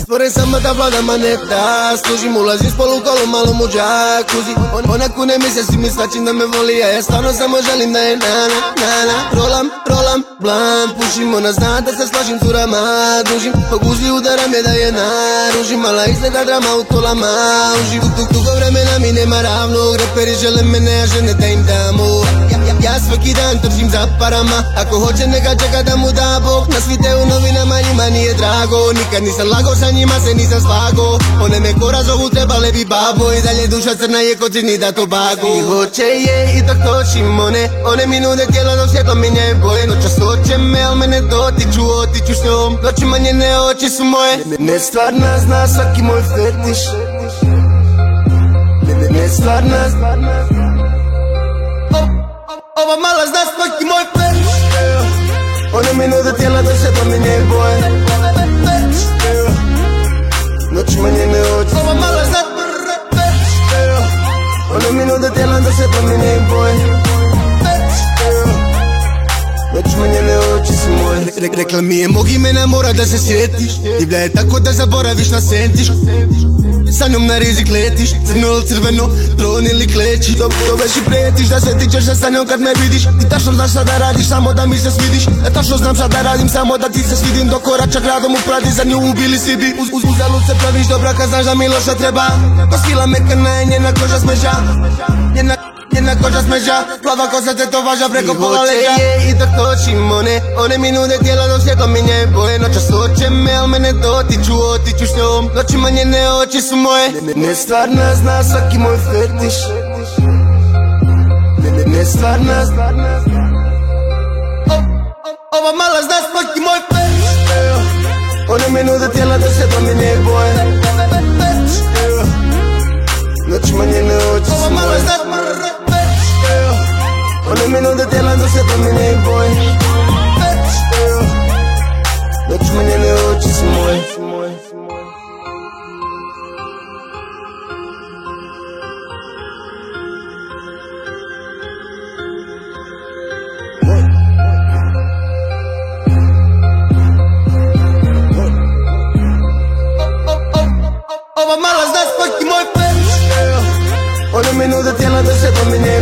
Spore sama da vlada maneta, služim, ulazim s polukolom malom u džakuzi. Ona kune mi se, svi mi svačim da me voli, a ja stvarno samo želim da je na. Rolam, blam, pušim, ona zna da se slažim curama, dužim. Po guzi udaram je da je naružim, mala izgleda drama u tolama, užim. Dugo vremena mi nema ravnog, reperi žele mene, a žene da im damo. Ja svaki dan tržim za parama, ako hoće neka čeka da mu da Bog. Na svite u novinama njima nije drago, nikad nisam lago, sa njima se nisam slago. One me kora zovu, trebale bi babo, i dalje duša crna je ko Trinidad Tobago. I hoće je i dok točim one mi nude tijelo dok svjetlo minje boje. Noćas hoće me, al mene dotiču, otiću s njom, noćima njene oči su moje. Ne stvarna zna svaki moj fetiš, ne stvarna. Ova mala zna svaki moj fetiš, one mi nude tijelo dok svjetlo minje boje. Noćima njene oči. Ova mala zna one mi nude tijelo dok svjetlo minje boje. Noćima njene oči su moje. Rekla mi je mog imena mora da se sjetiš, divlja je tako da zaboraviš na sentiš. Sa njom na rizik letiš, crno ili crveno, tron ili kleći. Dobeš i prijetiš da se tičeš sa njom kad me vidiš. Ti tačno znaš šta da radiš, samo da mi se svidiš. Ja tačno znam šta da radim, samo da ti se svidim. Dok koračak radom u pradi, za nju ubili si bi. Uzalud se praviš dobra kad znaš da mi loša treba. Ko skila mekana je njena koža smeža, njena koža smeža, plava kosa te to važa preko pola leđa. I dok točim one mi nude tijela dok svjetlo minje boje. Noćas hoće me, al mene otiću s njom, noćima njene oči su moje. Ne stvarna zna svaki moj fetiš, ne stvarna. Ova mala zna svaki moj fetiš, one mi nude tijela dok svjetlo minje boje. Noćima njene oči su moje. One mi nude tijela dok svjetlo minje boje. Noćima njene oči su moje. Ova mala zna svaki moj fetiš, one mi nude tijela dok svjetlo minje